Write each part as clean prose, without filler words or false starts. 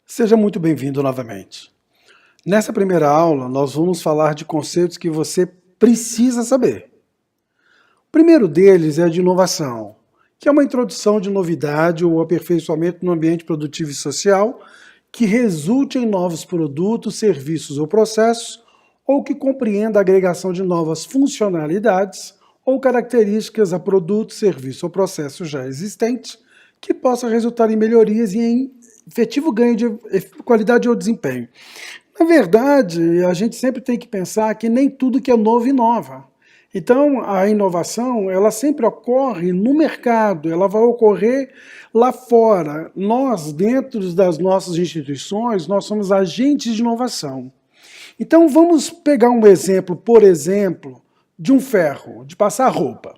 Seja muito bem-vindo novamente. Nessa primeira aula, nós vamos falar de conceitos que você precisa saber. O primeiro deles é a de inovação, que é uma introdução de novidade ou aperfeiçoamento no ambiente produtivo e social que resulte em novos produtos, serviços ou processos, ou que compreenda a agregação de novas funcionalidades ou características a produtos, serviços ou processos já existentes, que possa resultar em melhorias e em efetivo ganho de qualidade ou desempenho. Na verdade, a gente sempre tem que pensar que nem tudo que é novo inova. Então, a inovação, ela sempre ocorre no mercado, ela vai ocorrer lá fora. Nós, dentro das nossas instituições, nós somos agentes de inovação. Então, vamos pegar um exemplo, por exemplo, de um ferro, de passar roupa.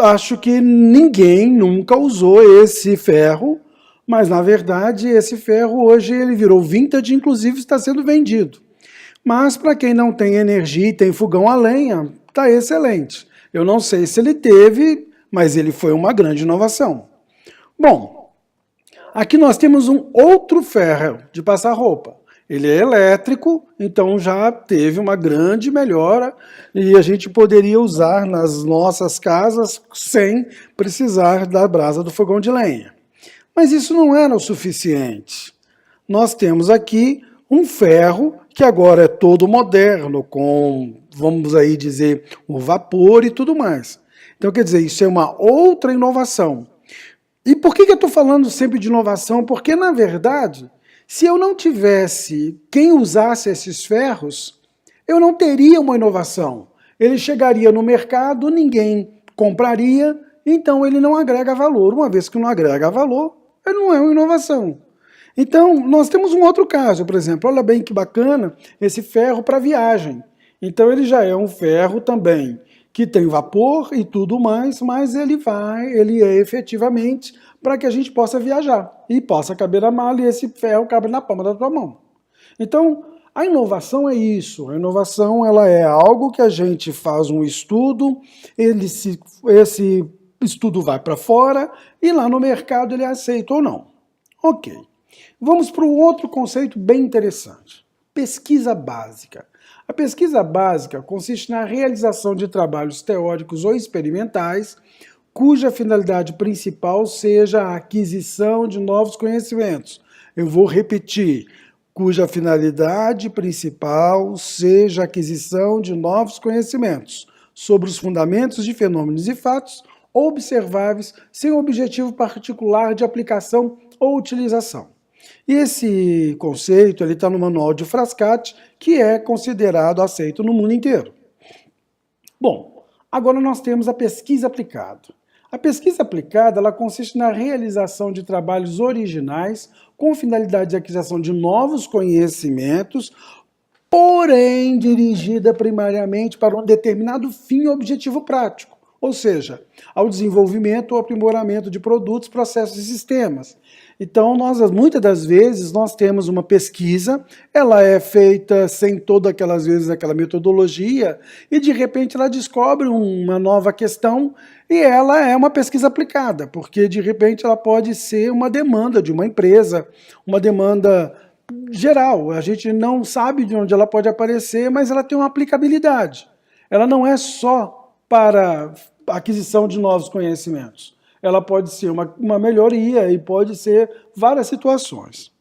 Acho que ninguém nunca usou esse ferro, mas na verdade esse ferro hoje ele virou vintage, inclusive está sendo vendido. Mas para quem não tem energia e tem fogão a lenha, está excelente. Eu não sei se ele teve, mas ele foi uma grande inovação. Bom, aqui nós temos um outro ferro de passar roupa. Ele é elétrico, então já teve uma grande melhora e a gente poderia usar nas nossas casas sem precisar da brasa do fogão de lenha. Mas isso não era o suficiente. Nós temos aqui um ferro que agora é todo moderno, com, vamos aí dizer, o vapor e tudo mais. Então, quer dizer, isso é uma outra inovação. E por que eu estou falando sempre de inovação? Porque, na verdade, se eu não tivesse quem usasse esses ferros, eu não teria uma inovação. Ele chegaria no mercado, ninguém compraria, então ele não agrega valor. Uma vez que não agrega valor, ele não é uma inovação. Então, nós temos um outro caso, por exemplo, olha bem que bacana esse ferro para viagem. Então ele já é um ferro também que tem vapor e tudo mais, mas ele é efetivamente para que a gente possa viajar e possa caber na mala e esse ferro cabe na palma da tua mão. Então, a inovação é isso. A inovação ela é algo que a gente faz um estudo, esse estudo vai para fora e lá no mercado ele é aceito ou não. Ok. Vamos para um outro conceito bem interessante. Pesquisa básica. A pesquisa básica consiste na realização de trabalhos teóricos ou experimentais, cuja finalidade principal seja a aquisição de novos conhecimentos. Eu vou repetir, cuja finalidade principal seja a aquisição de novos conhecimentos sobre os fundamentos de fenômenos e fatos observáveis sem objetivo particular de aplicação ou utilização. E esse conceito está no manual de Frascati, que é considerado aceito no mundo inteiro. Bom, agora nós temos a pesquisa aplicada. A pesquisa aplicada ela consiste na realização de trabalhos originais com finalidade de aquisição de novos conhecimentos, porém dirigida primariamente para um determinado fim ou objetivo prático, ou seja, ao desenvolvimento ou aprimoramento de produtos, processos e sistemas. Então, muitas das vezes, nós temos uma pesquisa, ela é feita sem todas aquelas vezes aquela metodologia, e de repente ela descobre uma nova questão, e ela é uma pesquisa aplicada, porque de repente ela pode ser uma demanda de uma empresa, uma demanda geral. A gente não sabe de onde ela pode aparecer, mas ela tem uma aplicabilidade. Ela não é só para aquisição de novos conhecimentos. Ela pode ser uma melhoria e pode ser várias situações.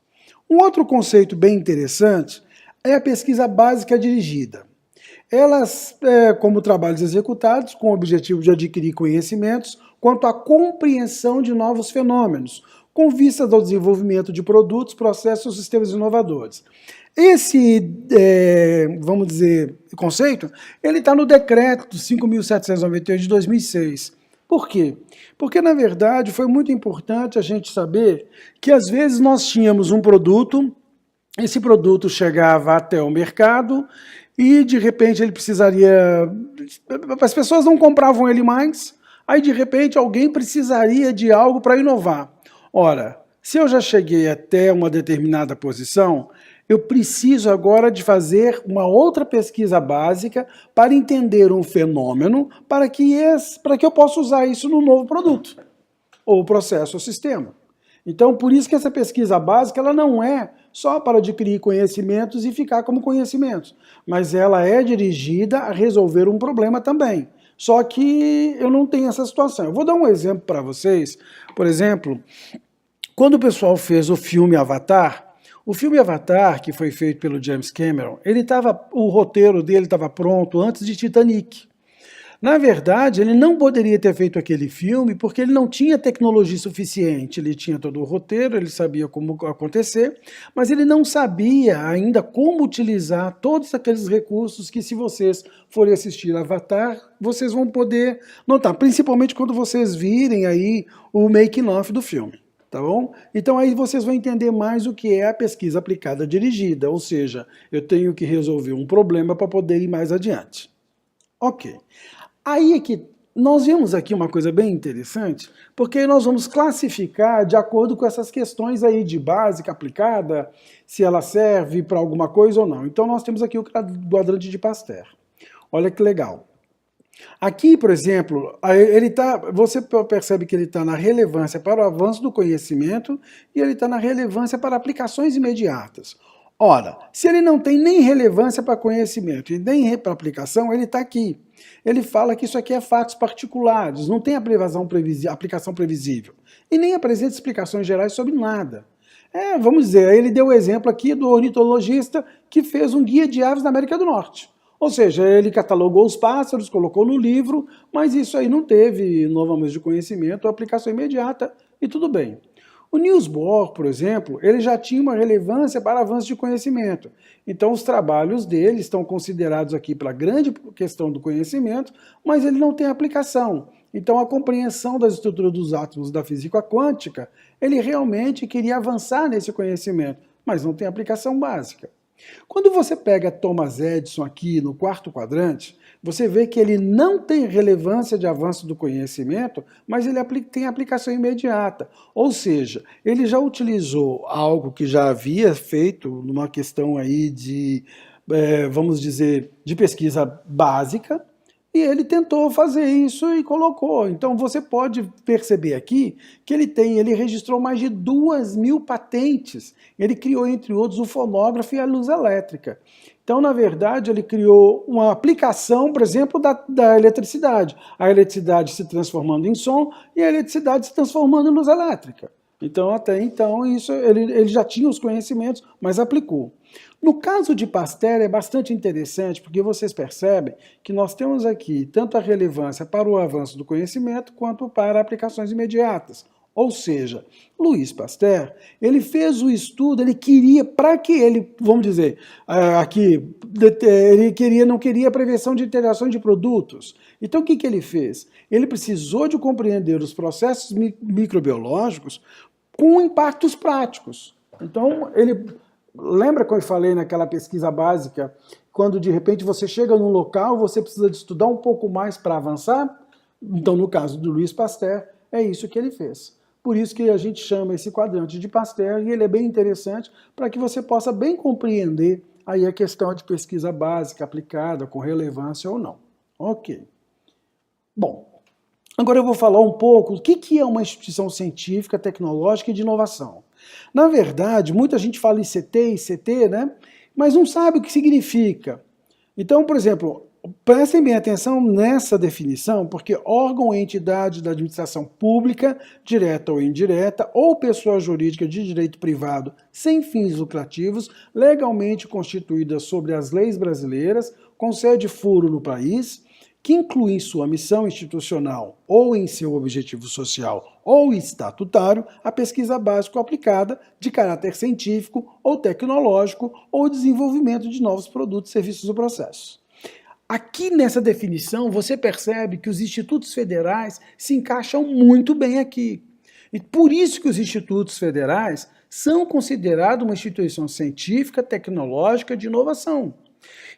Um outro conceito bem interessante é a pesquisa básica dirigida. Elas, como trabalhos executados com o objetivo de adquirir conhecimentos quanto à compreensão de novos fenômenos, com vistas ao desenvolvimento de produtos, processos e sistemas inovadores. Esse, vamos dizer, conceito, ele está no decreto 5.798 de 2006. Por quê? Porque, na verdade, foi muito importante a gente saber que, às vezes, nós tínhamos um produto, esse produto chegava até o mercado e, de repente, ele precisaria... As pessoas não compravam ele mais, aí, de repente, alguém precisaria de algo para inovar. Ora, se eu já cheguei até uma determinada posição, eu preciso agora de fazer uma outra pesquisa básica para entender um fenômeno para que eu possa usar isso no novo produto, ou processo ou sistema. Então, por isso que essa pesquisa básica ela não é só para adquirir conhecimentos e ficar como conhecimentos, mas ela é dirigida a resolver um problema também. Só que eu não tenho essa situação. Eu vou dar um exemplo para vocês. Por exemplo, quando o pessoal fez o filme Avatar, que foi feito pelo James Cameron, o roteiro dele estava pronto antes de Titanic. Na verdade, ele não poderia ter feito aquele filme porque ele não tinha tecnologia suficiente. Ele tinha todo o roteiro, ele sabia como acontecer, mas ele não sabia ainda como utilizar todos aqueles recursos que, se vocês forem assistir Avatar, vocês vão poder notar, principalmente quando vocês virem aí o making-of do filme. Tá bom? Então aí vocês vão entender mais o que é a pesquisa aplicada dirigida, ou seja, eu tenho que resolver um problema para poder ir mais adiante. Ok. Aí é que nós vemos aqui uma coisa bem interessante, porque nós vamos classificar de acordo com essas questões aí de básica, aplicada, se ela serve para alguma coisa ou não. Então nós temos aqui o quadrante de Pasteur. Olha que legal. Aqui, por exemplo, você percebe que ele está na relevância para o avanço do conhecimento e ele está na relevância para aplicações imediatas. Ora, se ele não tem nem relevância para conhecimento e nem para aplicação, ele está aqui. Ele fala que isso aqui é fatos particulares, não tem aplicação previsível e nem apresenta explicações gerais sobre nada. Vamos dizer, ele deu o exemplo aqui do ornitologista que fez um guia de aves na América do Norte. Ou seja, ele catalogou os pássaros, colocou no livro, mas isso aí não teve novamente de conhecimento ou aplicação imediata, e tudo bem. O Niels Bohr, por exemplo, ele já tinha uma relevância para avanço de conhecimento. Então os trabalhos dele estão considerados aqui pela grande questão do conhecimento, mas ele não tem aplicação. Então a compreensão das estruturas dos átomos da física quântica, ele realmente queria avançar nesse conhecimento, mas não tem aplicação básica. Quando você pega Thomas Edison aqui no quarto quadrante, você vê que ele não tem relevância de avanço do conhecimento, mas ele tem aplicação imediata. Ou seja, ele já utilizou algo que já havia feito numa questão aí de, vamos dizer, de pesquisa básica, e ele tentou fazer isso e colocou. Então você pode perceber aqui que ele registrou mais de 2.000 patentes. Ele criou, entre outros, o fonógrafo e a luz elétrica. Então, na verdade, ele criou uma aplicação, por exemplo, da eletricidade. A eletricidade se transformando em som e a eletricidade se transformando em luz elétrica. Então, até então, isso ele já tinha os conhecimentos, mas aplicou. No caso de Pasteur é bastante interessante porque vocês percebem que nós temos aqui tanto a relevância para o avanço do conhecimento quanto para aplicações imediatas. Ou seja, Louis Pasteur, ele fez o estudo, ele queria, para que ele, vamos dizer, aqui, ele não queria prevenção de interação de produtos. Então o que ele fez? Ele precisou de compreender os processos microbiológicos com impactos práticos. Então lembra que eu falei naquela pesquisa básica, quando de repente você chega num local, você precisa de estudar um pouco mais para avançar? Então, no caso do Louis Pasteur, é isso que ele fez. Por isso que a gente chama esse quadrante de Pasteur, e ele é bem interessante para que você possa bem compreender aí a questão de pesquisa básica aplicada, com relevância ou não. Ok. Bom, agora eu vou falar um pouco o que é uma instituição científica, tecnológica e de inovação. Na verdade, muita gente fala ICT, ICT, né? Mas não sabe o que significa. Então, por exemplo, prestem bem atenção nessa definição, porque órgão ou entidade da administração pública, direta ou indireta, ou pessoa jurídica de direito privado sem fins lucrativos, legalmente constituída sobre as leis brasileiras, com sede foro no país, que inclui em sua missão institucional ou em seu objetivo social ou estatutário a pesquisa básica aplicada de caráter científico ou tecnológico ou desenvolvimento de novos produtos, serviços ou processos. Aqui nessa definição você percebe que os institutos federais se encaixam muito bem aqui. E por isso que os institutos federais são considerados uma instituição científica, tecnológica de inovação.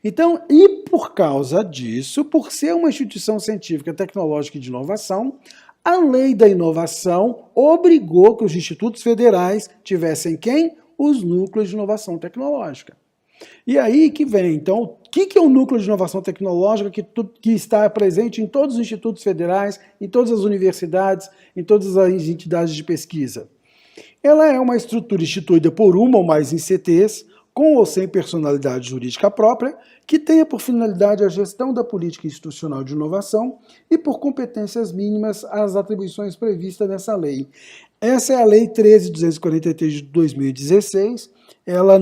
Então, e por causa disso, por ser uma instituição científica, tecnológica e de inovação, a lei da inovação obrigou que os institutos federais tivessem quem? Os núcleos de inovação tecnológica. E aí que vem, então, o que é o núcleo de inovação tecnológica que está presente em todos os institutos federais, em todas as universidades, em todas as entidades de pesquisa? Ela é uma estrutura instituída por uma ou mais ICTs, com ou sem personalidade jurídica própria, que tenha por finalidade a gestão da política institucional de inovação e por competências mínimas as atribuições previstas nessa lei. Essa é a Lei 13.243 de 2016. Ela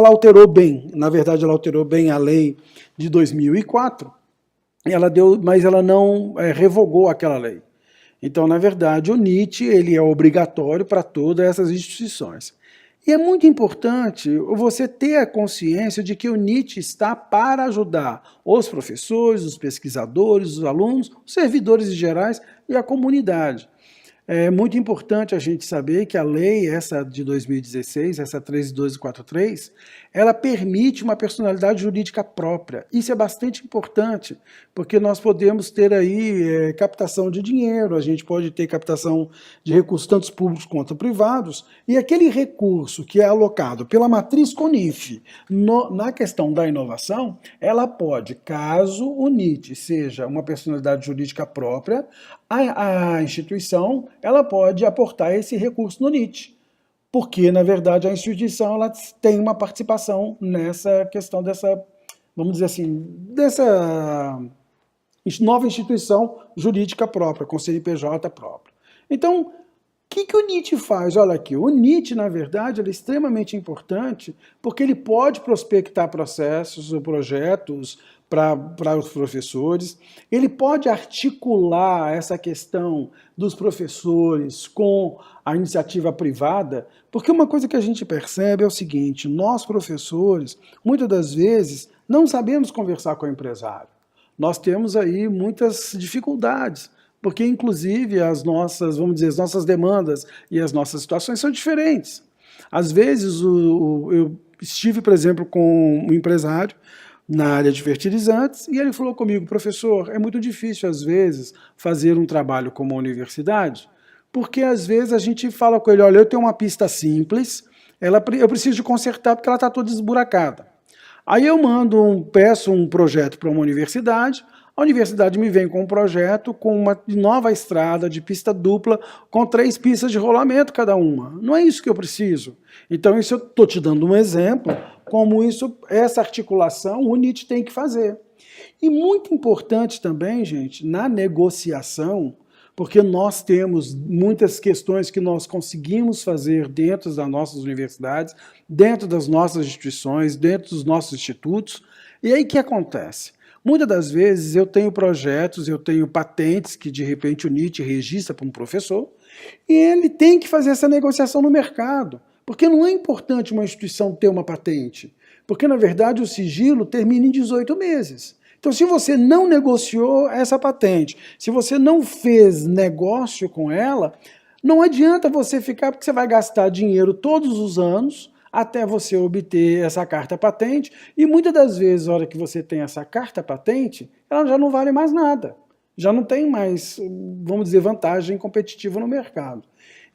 alterou bem, na verdade ela alterou bem a lei de 2004, mas ela não revogou aquela lei. Então, na verdade, o NIT ele é obrigatório para todas essas instituições. E é muito importante você ter a consciência de que o NIT está para ajudar os professores, os pesquisadores, os alunos, os servidores gerais e a comunidade. É muito importante a gente saber que a lei, essa de 2016, essa 13.1243, ela permite uma personalidade jurídica própria. Isso é bastante importante, porque nós podemos ter aí captação de dinheiro, a gente pode ter captação de recursos tanto públicos quanto privados, e aquele recurso que é alocado pela matriz CONIF na questão da inovação, ela pode, caso o NIT seja uma personalidade jurídica própria, a instituição ela pode aportar esse recurso no NIT, porque, na verdade, a instituição ela tem uma participação nessa questão dessa, vamos dizer assim, dessa nova instituição jurídica própria, com CNPJ próprio. Então, o que o NIT faz? Olha aqui, o NIT, na verdade, ele é extremamente importante porque ele pode prospectar processos ou projetos para os professores, ele pode articular essa questão dos professores com a iniciativa privada, porque uma coisa que a gente percebe é o seguinte, nós professores, muitas das vezes, não sabemos conversar com o empresário. Nós temos aí muitas dificuldades, porque inclusive as nossas, vamos dizer, as nossas demandas e as nossas situações são diferentes. Às vezes, eu estive, por exemplo, com um empresário na área de fertilizantes, e ele falou comigo, professor, é muito difícil, às vezes, fazer um trabalho como a universidade, porque, às vezes, a gente fala com ele, olha, eu tenho uma pista simples, eu preciso de consertar porque ela está toda esburacada. Aí eu peço um projeto para uma universidade, a universidade me vem com um projeto com uma nova estrada de pista dupla, com 3 pistas de rolamento cada uma. Não é isso que eu preciso. Então, isso eu estou te dando um exemplo, como essa articulação o NIT tem que fazer. E muito importante também, gente, na negociação, porque nós temos muitas questões que nós conseguimos fazer dentro das nossas universidades, dentro das nossas instituições, dentro dos nossos institutos, e aí o que acontece? Muitas das vezes eu tenho projetos, eu tenho patentes que de repente o NIT registra para um professor, e ele tem que fazer essa negociação no mercado. Porque não é importante uma instituição ter uma patente, porque, na verdade, o sigilo termina em 18 meses. Então, se você não negociou essa patente, se você não fez negócio com ela, não adianta você ficar, porque você vai gastar dinheiro todos os anos até você obter essa carta patente, e muitas das vezes, na hora que você tem essa carta patente, ela já não vale mais nada. Já não tem mais, vamos dizer, vantagem competitiva no mercado.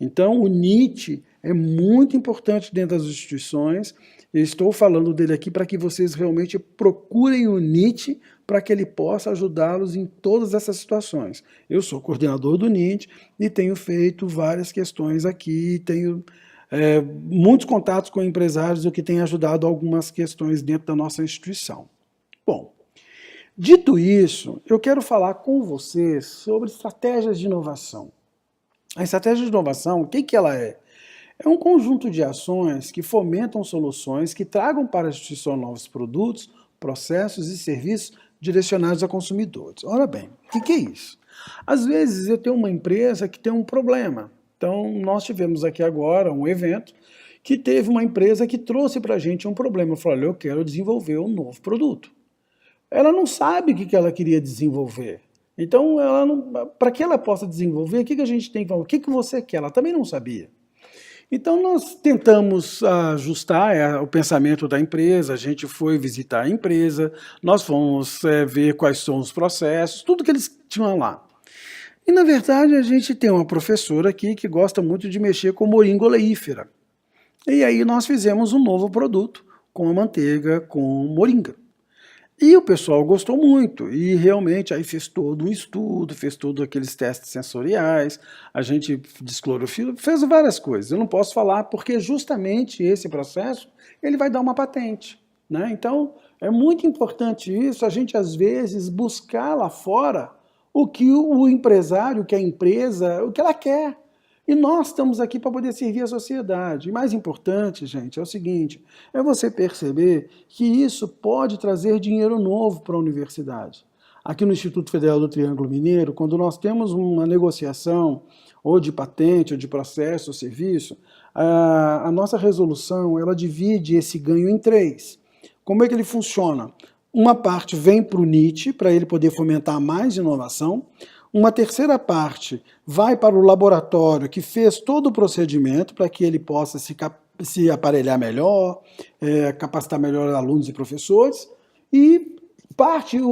Então, o NIT é muito importante dentro das instituições. Eu estou falando dele aqui para que vocês realmente procurem o NIT para que ele possa ajudá-los em todas essas situações. Eu sou coordenador do NIT e tenho feito várias questões aqui, tenho muitos contatos com empresários, o que tem ajudado algumas questões dentro da nossa instituição. Bom, dito isso, eu quero falar com vocês sobre estratégias de inovação. A estratégia de inovação, o que ela é? É um conjunto de ações que fomentam soluções que tragam para a instituição novos produtos, processos e serviços direcionados a consumidores. Ora bem, o que é isso? Às vezes eu tenho uma empresa que tem um problema. Então, nós tivemos aqui agora um evento que teve uma empresa que trouxe para a gente um problema. Falou, olha, eu quero desenvolver um novo produto. Ela não sabe o que ela queria desenvolver. Então, para que ela possa desenvolver, o que a gente tem que falar? O que você quer? Ela também não sabia. Então, nós tentamos ajustar o pensamento da empresa, a gente foi visitar a empresa, nós fomos ver quais são os processos, tudo que eles tinham lá. E, na verdade, a gente tem uma professora aqui que gosta muito de mexer com moringa oleífera. E aí nós fizemos um novo produto com a manteiga com moringa. E o pessoal gostou muito, e realmente aí fez todo um estudo, fez todos aqueles testes sensoriais, a gente desclorofila, fez várias coisas. Eu não posso falar porque justamente esse processo, ele vai dar uma patente, né? Então, é muito importante isso, a gente às vezes buscar lá fora o que o empresário, o que a empresa, o que ela quer. E nós estamos aqui para poder servir a sociedade. E mais importante, gente, é o seguinte, é você perceber que isso pode trazer dinheiro novo para a universidade. Aqui no Instituto Federal do Triângulo Mineiro, quando nós temos uma negociação, ou de patente, ou de processo, ou serviço, a nossa resolução, ela divide esse ganho em três. Como é que ele funciona? Uma parte vem para o NIT, para ele poder fomentar mais inovação. Uma terceira parte vai para o laboratório que fez todo o procedimento para que ele possa se aparelhar melhor, capacitar melhor alunos e professores. E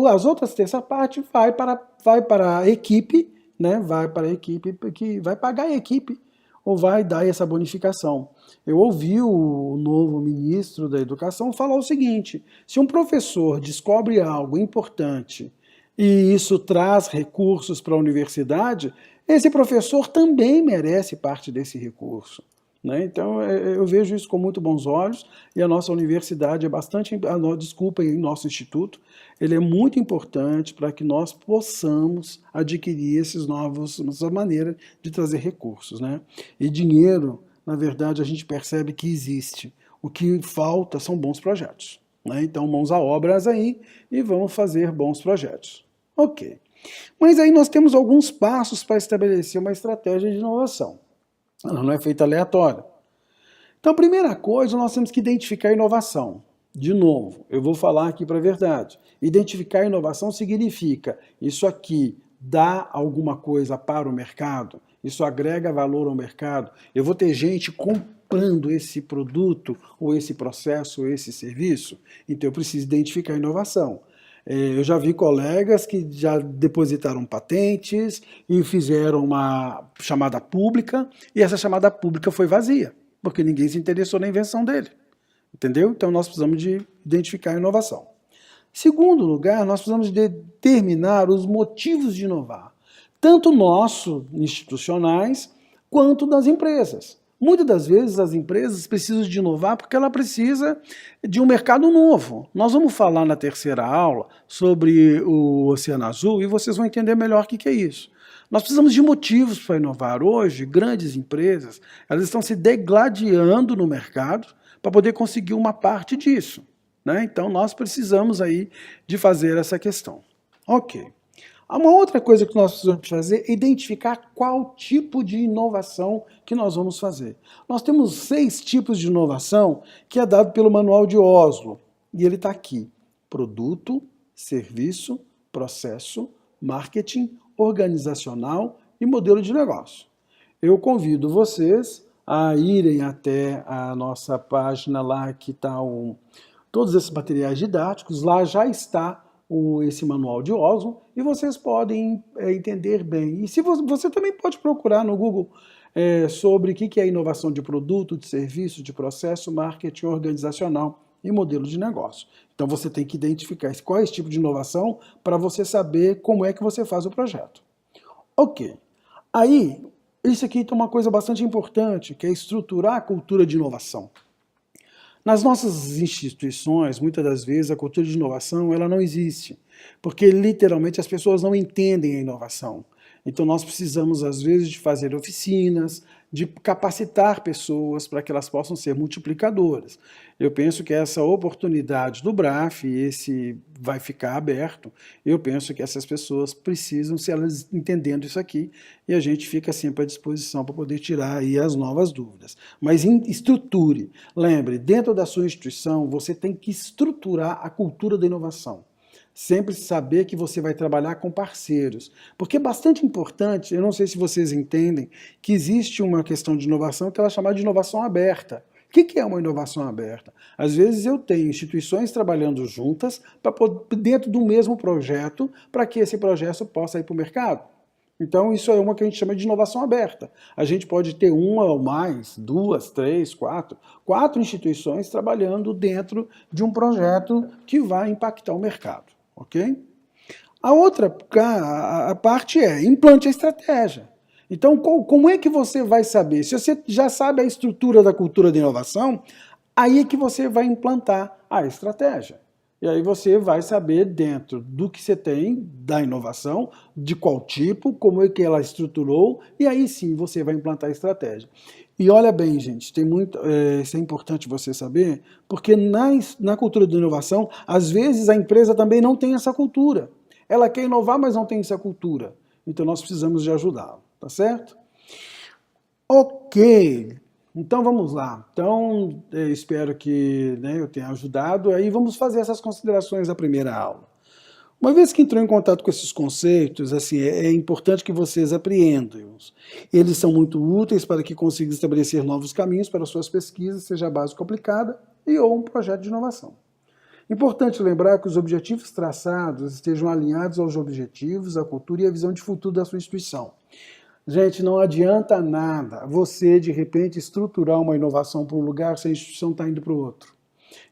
as outras terça parte vai para a equipe, né? Vai para a equipe que vai pagar a equipe ou vai dar essa bonificação. Eu ouvi o novo ministro da Educação falar o seguinte: se um professor descobre algo importante e isso traz recursos para a universidade, esse professor também merece parte desse recurso. Né? Então, eu vejo isso com muito bons olhos, e a nossa universidade é bastante, desculpem, nosso instituto, ele é muito importante para que nós possamos adquirir essa maneira de trazer recursos. Né? E dinheiro, na verdade, a gente percebe que existe. O que falta são bons projetos. Né? Então, mãos à obras aí e vamos fazer bons projetos. Ok. Mas aí nós temos alguns passos para estabelecer uma estratégia de inovação. Ela não é feita aleatória. Então, a primeira coisa, nós temos que identificar a inovação. De novo, eu vou falar aqui para a verdade. Identificar a inovação significa isso aqui dá alguma coisa para o mercado, isso agrega valor ao mercado, eu vou ter gente comprando esse produto, ou esse processo, ou esse serviço, então eu preciso identificar a inovação. Eu já vi colegas que já depositaram patentes e fizeram uma chamada pública, e essa chamada pública foi vazia, porque ninguém se interessou na invenção dele. Entendeu? Então nós precisamos de identificar a inovação. Segundo lugar, nós precisamos determinar os motivos de inovar, tanto nossos, institucionais, quanto das empresas. Muitas das vezes as empresas precisam de inovar porque ela precisa de um mercado novo. Nós vamos falar na terceira aula sobre o Oceano Azul e vocês vão entender melhor o que é isso. Nós precisamos de motivos para inovar. Hoje, grandes empresas, elas estão se degladiando no mercado para poder conseguir uma parte disso. Né? Então, nós precisamos aí de fazer essa questão. Ok. Uma outra coisa que nós precisamos fazer é identificar qual tipo de inovação que nós vamos fazer. Nós temos 6 tipos de inovação que é dado pelo Manual de Oslo. E ele está aqui. Produto, serviço, processo, marketing, organizacional e modelo de negócio. Eu convido vocês a irem até a nossa página lá que está todos esses materiais didáticos. Lá já está esse manual de Oslo e vocês podem entender bem. E se você também pode procurar no Google sobre o que é inovação de produto, de serviço, de processo, marketing organizacional e modelo de negócio. Então você tem que identificar qual é esse tipo de inovação para você saber como é que você faz o projeto. Ok. Aí, isso aqui tem uma coisa bastante importante, que é estruturar a cultura de inovação. Nas nossas instituições, muitas das vezes, a cultura de inovação ela não existe, porque literalmente as pessoas não entendem a inovação. Então nós precisamos, às vezes, de fazer oficinas, de capacitar pessoas para que elas possam ser multiplicadoras. Eu penso que essa oportunidade do BRAF, esse vai ficar aberto, eu penso que essas pessoas precisam, se elas entendendo isso aqui, e a gente fica sempre à disposição para poder tirar aí as novas dúvidas. Mas estruture. Lembre, dentro da sua instituição, você tem que estruturar a cultura da inovação. Sempre saber que você vai trabalhar com parceiros. Porque é bastante importante, eu não sei se vocês entendem, que existe uma questão de inovação que ela é chamada de inovação aberta. O que é uma inovação aberta? Às vezes eu tenho instituições trabalhando juntas dentro do mesmo projeto para que esse projeto possa ir para o mercado. Então, isso é uma que a gente chama de inovação aberta. A gente pode ter uma ou mais, duas, três, quatro instituições trabalhando dentro de um projeto que vai impactar o mercado, ok? A outra a parte é implante a estratégia. Então, como é que você vai saber? Se você já sabe a estrutura da cultura de inovação, aí é que você vai implantar a estratégia. E aí você vai saber dentro do que você tem da inovação, de qual tipo, como é que ela estruturou, e aí sim você vai implantar a estratégia. E olha bem, gente, tem muito, isso é importante você saber, porque na cultura de inovação, às vezes a empresa também não tem essa cultura. Ela quer inovar, mas não tem essa cultura. Então nós precisamos de ajudá-la, tá certo? Ok, então vamos lá. Então, espero que eu tenha ajudado. Aí vamos fazer essas considerações da primeira aula. Uma vez que entrou em contato com esses conceitos, assim, é importante que vocês apreendam-os. Eles são muito úteis para que consigam estabelecer novos caminhos para suas pesquisas, seja básica ou aplicada, e ou um projeto de inovação. Importante lembrar que os objetivos traçados estejam alinhados aos objetivos, à cultura e à visão de futuro da sua instituição. Gente, não adianta nada você, de repente, estruturar uma inovação para um lugar se a instituição está indo para o outro.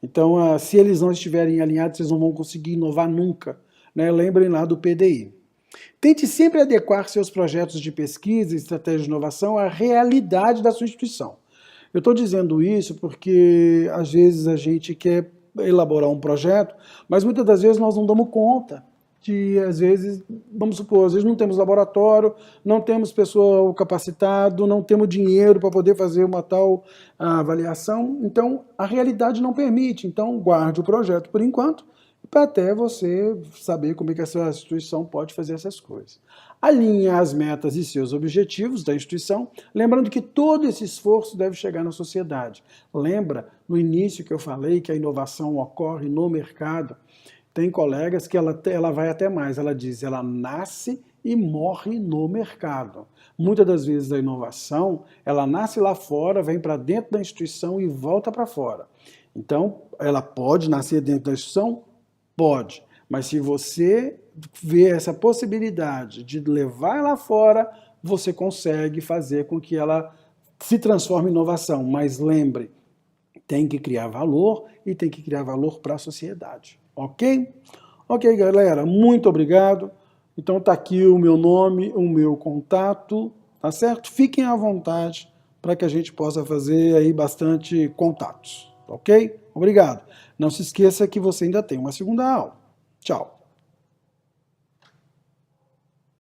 Então, se eles não estiverem alinhados, vocês não vão conseguir inovar nunca. Né? Lembrem lá do PDI. Tente sempre adequar seus projetos de pesquisa e estratégia de inovação à realidade da sua instituição. Eu estou dizendo isso porque, às vezes, a gente quer elaborar um projeto, mas muitas das vezes nós não damos conta. Às vezes, vamos supor, às vezes não temos laboratório, não temos pessoal capacitado, não temos dinheiro para poder fazer uma tal avaliação, então a realidade não permite. Então guarde o projeto por enquanto, para até você saber como é que essa instituição pode fazer essas coisas. Alinhe as metas e seus objetivos da instituição, lembrando que todo esse esforço deve chegar na sociedade. Lembra, no início que eu falei que a inovação ocorre no mercado? Tem colegas que ela vai até mais, ela diz, ela nasce e morre no mercado. Muitas das vezes a inovação, ela nasce lá fora, vem para dentro da instituição e volta para fora. Então, ela pode nascer dentro da instituição? Pode. Mas se você vê essa possibilidade de levar lá fora, você consegue fazer com que ela se transforme em inovação. Mas lembre, tem que criar valor e tem que criar valor para a sociedade. Ok? Ok, galera, muito obrigado. Então tá aqui o meu nome, o meu contato, tá certo? Fiquem à vontade para que a gente possa fazer aí bastante contatos, ok? Obrigado. Não se esqueça que você ainda tem uma segunda aula. Tchau.